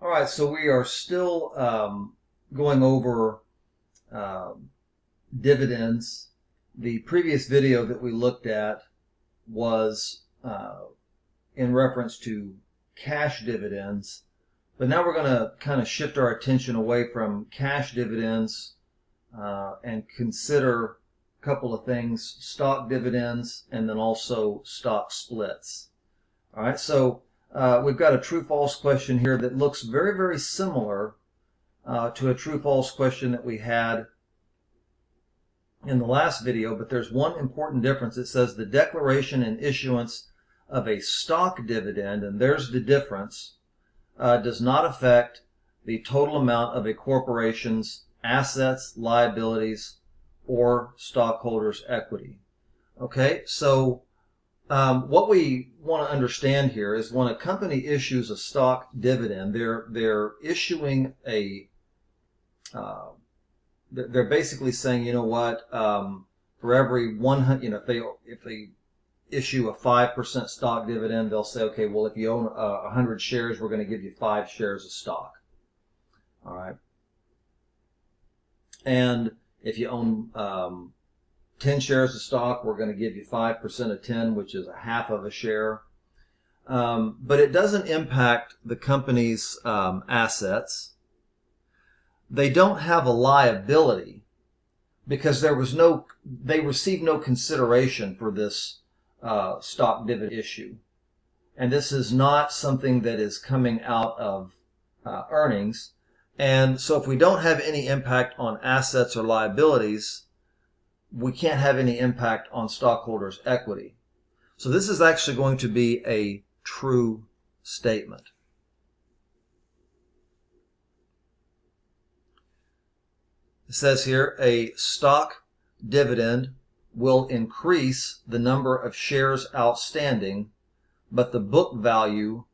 All right, so we are still going over dividends. The previous video that we looked at was in reference to cash dividends, but now we're going to kind of shift our attention away from cash dividends and consider a couple of things: stock dividends and then also stock splits. All right, so we've got a true-false question here that looks very, very similar to a true-false question that we had in the last video, but there's one important difference. It says the declaration and issuance of a stock dividend, and there's the difference, does not affect the total amount of a corporation's assets, liabilities, or stockholders' equity. Okay, so what we want to understand here is when a company issues a stock dividend, they're issuing a they're basically saying, you know what, for every 100, if they issue a 5% stock dividend, they'll say, okay, well, if you own 100 shares, we're going to give you 5 shares of stock. All right. And if you own 10 shares of stock, we're going to give you 5% of 10, which is a half of a share. But it doesn't impact the company's assets. They don't have a liability because they received no consideration for this stock dividend issue. And this is not something that is coming out of earnings. And so if we don't have any impact on assets or liabilities, we can't have any impact on stockholders' equity. So this is actually going to be a true statement. It says here, a stock dividend will increase the number of shares outstanding, but the book value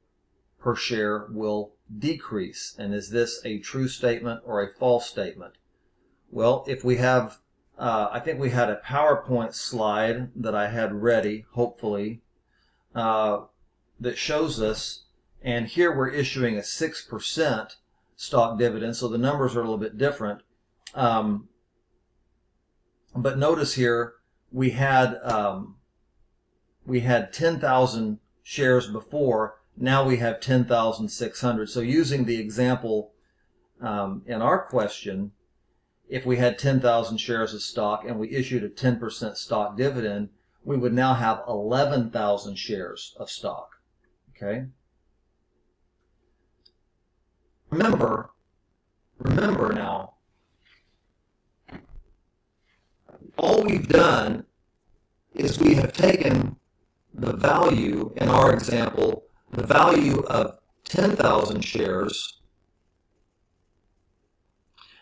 per share will decrease. And is this a true statement or a false statement? Well, if we have, I think we had a PowerPoint slide that I had ready, hopefully, that shows us, and here we're issuing a 6% stock dividend, so the numbers are a little bit different. But notice here we had 10,000 shares before. Now we have 10,600. So using the example in our question, if we had 10,000 shares of stock and we issued a 10% stock dividend, we would now have 11,000 shares of stock. Okay. Remember now, all we've done is we have taken the value, in our example, the value of 10,000 shares,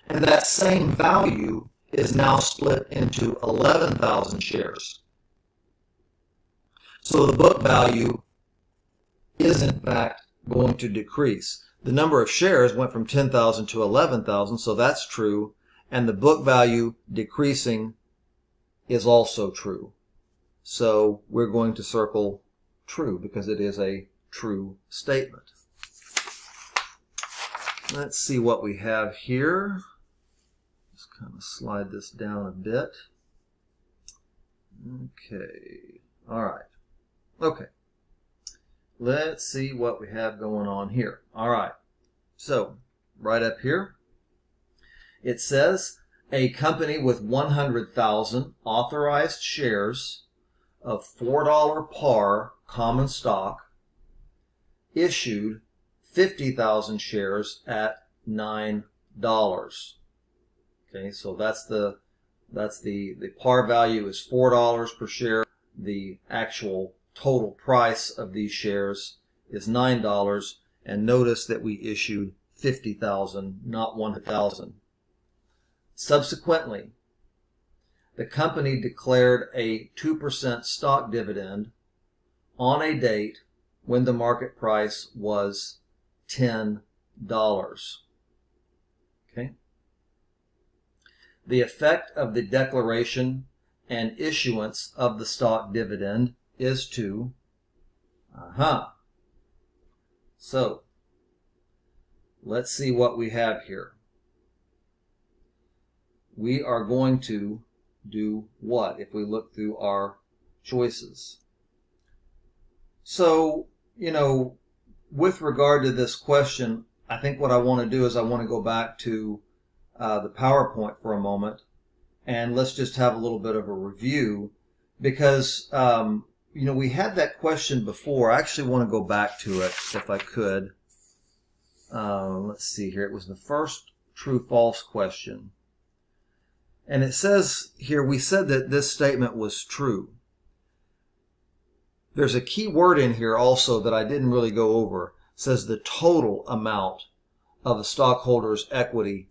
and that same value is now split into 11,000 shares. So the book value is in fact going to decrease. The number of shares went from 10,000 to 11,000, so that's true, and the book value decreasing is also true. So we're going to circle true because it is a true statement. Let's see what we have here. Just kind of slide this down a bit. Okay. All right. Okay. Let's see what we have going on here. All right. So right up here, it says, a company with 100,000 authorized shares of $4 par common stock issued 50,000 shares at $9. Okay, so that's the par value is $4 per share. The actual total price of these shares is $9, and notice that we issued 50,000, not 100,000. Subsequently, the company declared a 2% stock dividend on a date when the market price was $10. Okay? The effect of the declaration and issuance of the stock dividend is to, so let's see what we have here. We are going to do what if we look through our choices? So, with regard to this question, I think what I want to do is I want to go back to the PowerPoint for a moment, and let's just have a little bit of a review, because we had that question before. I actually want to go back to it if I could. Let's see here. It was the first true-false question. And it says here, we said that this statement was true. There's a key word in here also that I didn't really go over. It says the total amount of the stockholders' equity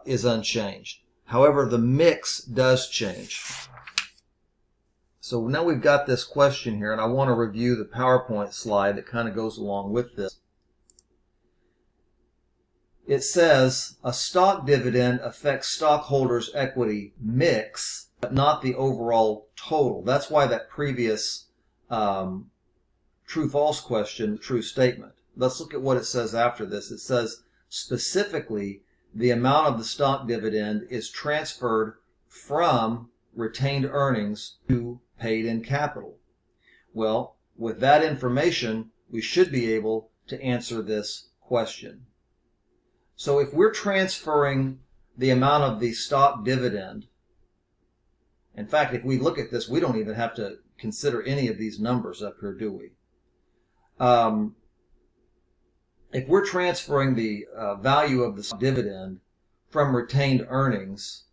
is unchanged. However, the mix does change. So now we've got this question here, and I want to review the PowerPoint slide that kind of goes along with this. It says a stock dividend affects stockholders' equity mix, but not the overall total. That's why that previous true-false question, true statement. Let's look at what it says after this. It says specifically the amount of the stock dividend is transferred from retained earnings to paid-in capital. Well, with that information, we should be able to answer this question. So if we're transferring the amount of the stock dividend, in fact, if we look at this, we don't even have to consider any of these numbers up here, do we? If we're transferring the value of the dividend from retained earnings,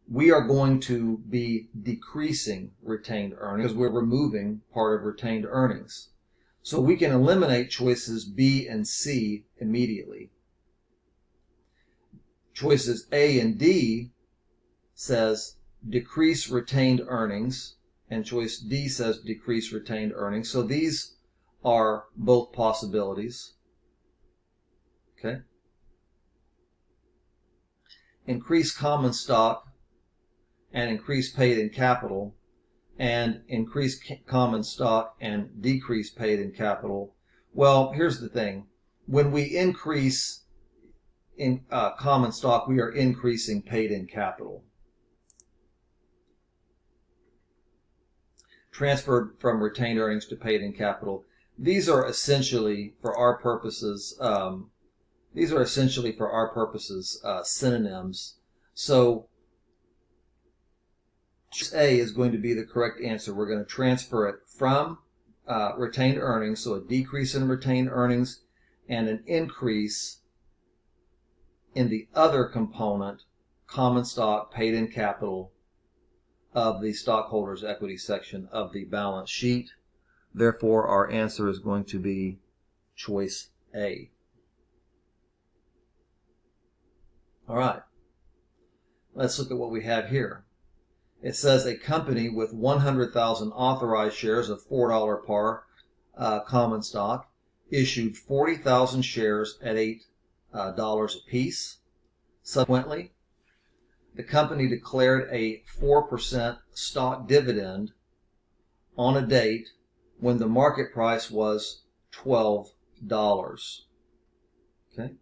we are going to be decreasing retained earnings because we're removing part of retained earnings. So we can eliminate choices B and C immediately. Choices A and D says decrease retained earnings, and choice D says decrease retained earnings. So these are both possibilities. Okay. Increase common stock and increase paid-in capital, and increase common stock and decrease paid-in capital. Well, here's the thing. When we increase in common stock, we are increasing paid-in capital. Transferred from retained earnings to paid-in capital. These are essentially, for our purposes, synonyms. So choice A is going to be the correct answer. We're going to transfer it from retained earnings, so a decrease in retained earnings and an increase in the other component, common stock, paid-in capital, of the stockholders' equity section of the balance sheet. Therefore, our answer is going to be choice A. All right. Let's look at what we have here. It says a company with 100,000 authorized shares of $4 par common stock issued 40,000 shares at $8 a piece. Subsequently, the company declared a 4% stock dividend on a date when the market price was $12. Okay.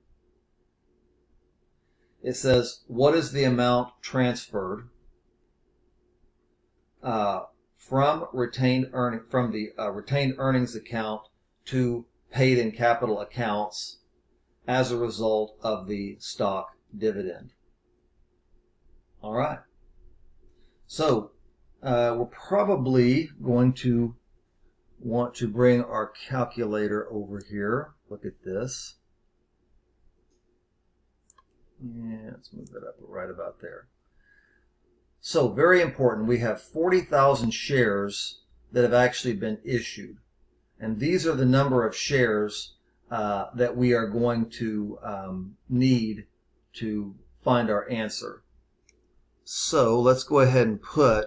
It says, what is the amount transferred from retained retained earnings account to paid-in capital accounts as a result of the stock dividend? All right. So we're probably going to want to bring our calculator over here. Look at this. Yeah, let's move that up right about there. So very important, we have 40,000 shares that have actually been issued. And these are the number of shares that we are going to need to find our answer. So let's go ahead and put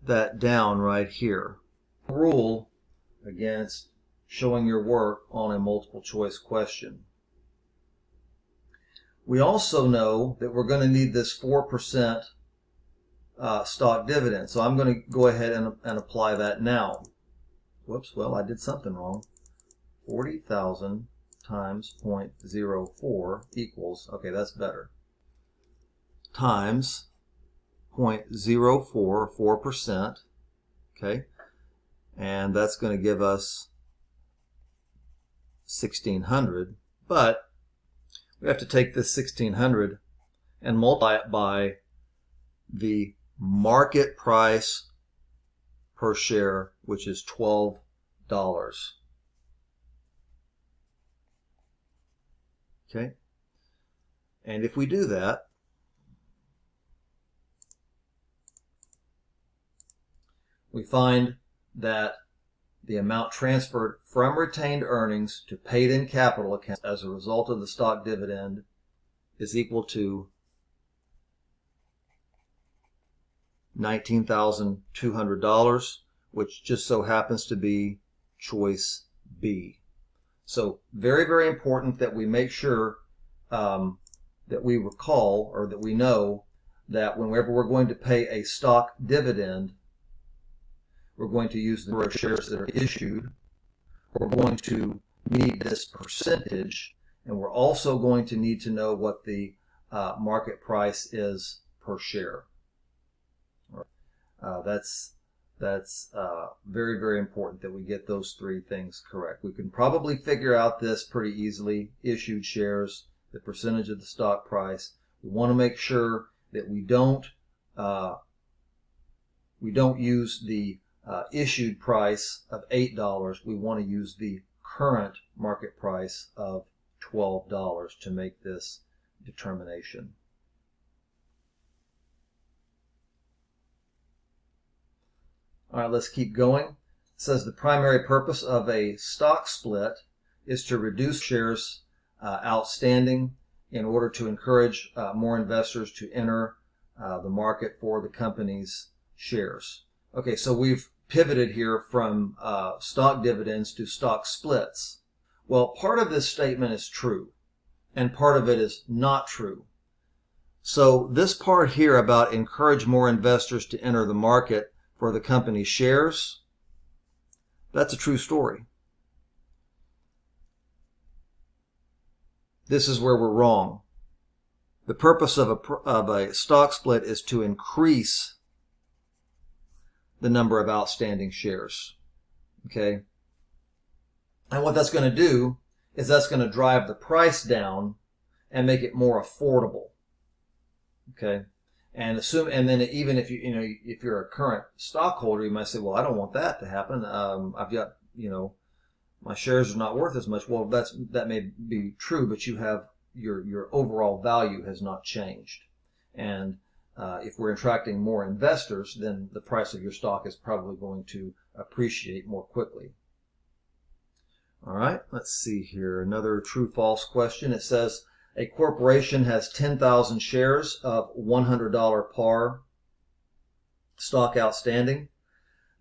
that down right here. Rule against showing your work on a multiple choice question. We also know that we're going to need this 4% stock dividend. So I'm going to go ahead and apply that now. Whoops, well, I did something wrong. 40,000 times 0.04 equals, okay, that's better, times 0.04, 4%, okay, and that's going to give us 1,600, but we have to take this 1,600 and multiply it by the market price per share, which is $12. Okay, and if we do that, we find that the amount transferred from retained earnings to paid-in capital accounts as a result of the stock dividend is equal to $19,200, which just so happens to be choice B. So very, very important that we make sure that we recall, or that we know, that whenever we're going to pay a stock dividend, we're going to use the number of shares that are issued. We're going to need this percentage, and we're also going to need to know what the market price is per share. That's very, very important that we get those three things correct. We can probably figure out this pretty easily. Issued shares, the percentage of the stock price. We want to make sure that we don't use the issued price of $8. We want to use the current market price of $12 to make this determination. All right, let's keep going. It says the primary purpose of a stock split is to reduce shares outstanding in order to encourage more investors to enter the market for the company's shares. Okay, so we've pivoted here from stock dividends to stock splits. Well, part of this statement is true, and part of it is not true. So this part here about encourage more investors to enter the market for the company's shares, that's a true story. This is where we're wrong. The purpose of a stock split is to increase the number of outstanding shares. Okay? And what that's going to do is that's going to drive the price down and make it more affordable. Okay? And then even if if you're a current stockholder, you might say, well, I don't want that to happen. I've got, my shares are not worth as much. Well, that may be true, but you have your overall value has not changed. And if we're attracting more investors, then the price of your stock is probably going to appreciate more quickly. All right, let's see here. Another true-false question. It says, a corporation has 10,000 shares of $100 par stock outstanding.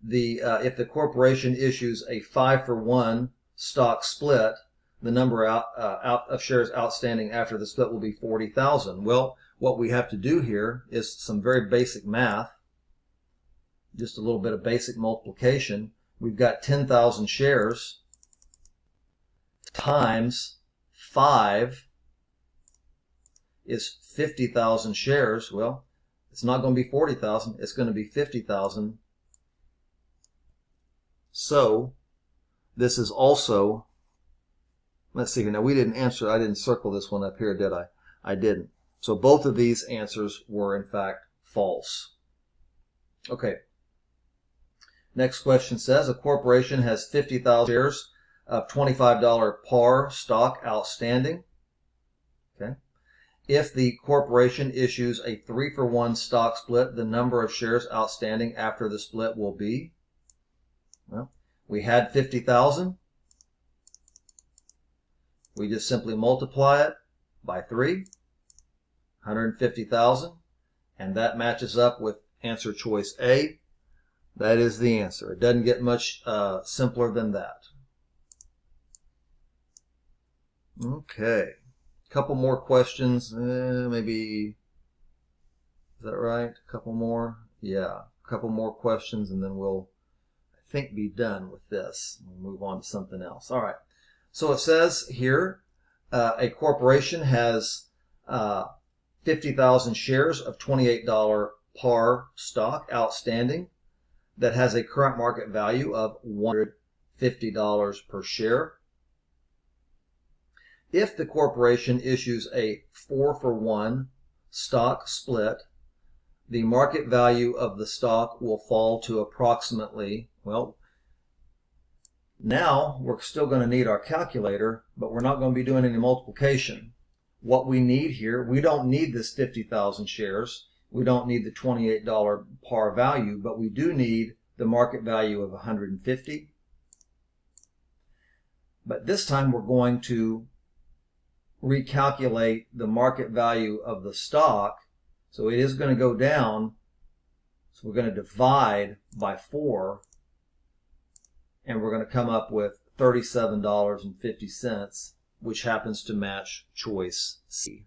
If the corporation issues a 5-for-1 stock split, the number of shares outstanding after the split will be 40,000. Well, what we have to do here is some very basic math, just a little bit of basic multiplication. We've got 10,000 shares times 5 is 50,000 shares. Well, it's not going to be 40,000. It's going to be 50,000. So this is also, let's see here. Now we didn't answer, I didn't circle this one up here, did I? I didn't. So both of these answers were in fact false. Okay. Next question says, a corporation has 50,000 shares of $25 par stock outstanding. Okay. If the corporation issues a 3-for-1 stock split, the number of shares outstanding after the split will be, well, we had 50,000. We just simply multiply it by 3, 150,000, and that matches up with answer choice A. That is the answer. It doesn't get much simpler than that. Okay. Couple more questions, maybe, is that right? A couple more? Yeah, a couple more questions and then we'll, I think, be done with this. We'll move on to something else. All right, So it says here, a corporation has 50,000 shares of $28 par stock outstanding that has a current market value of $150 per share. If the corporation issues a 4-for-1 stock split, the market value of the stock will fall to approximately, well, now we're still going to need our calculator, but we're not going to be doing any multiplication. What we need here, we don't need this 50,000 shares. We don't need the $28 par value, but we do need the market value of 150. But this time we're going to recalculate the market value of the stock. So it is going to go down. So we're going to divide by 4. And we're going to come up with $37.50, which happens to match choice C.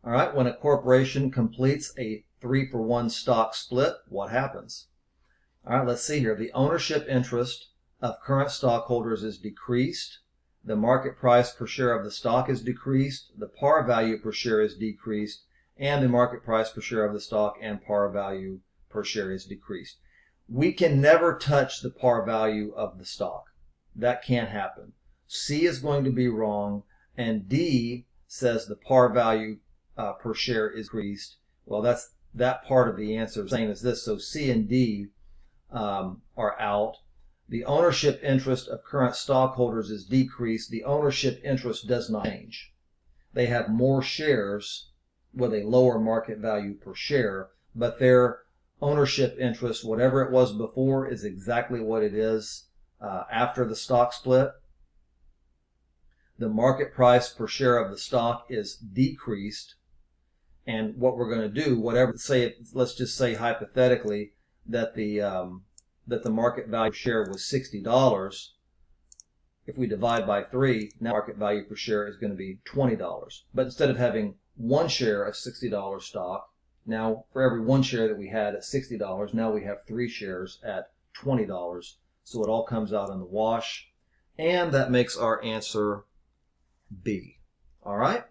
All right, when a corporation completes a 3-for-1 stock split, what happens? All right, let's see here. The ownership interest of current stockholders is decreased. The market price per share of the stock is decreased. The par value per share is decreased. And the market price per share of the stock and par value per share is decreased. We can never touch the par value of the stock. That can't happen. C is going to be wrong, and D says the par value per share is decreased. Well, that's that part of the answer, same as this. So C and D are out. The ownership interest of current stockholders is decreased. The ownership interest does not change. They have more shares with a lower market value per share, but their ownership interest, whatever it was before, is exactly what it is after the stock split. The market price per share of the stock is decreased, and what we're going to do, let's just say hypothetically that the market value per share was $60. If we divide by 3, now market value per share is going to be $20. But instead of having one share of $60 stock, now for every one share that we had at $60, now we have 3 shares at $20. So it all comes out in the wash, and that makes our answer B. All right.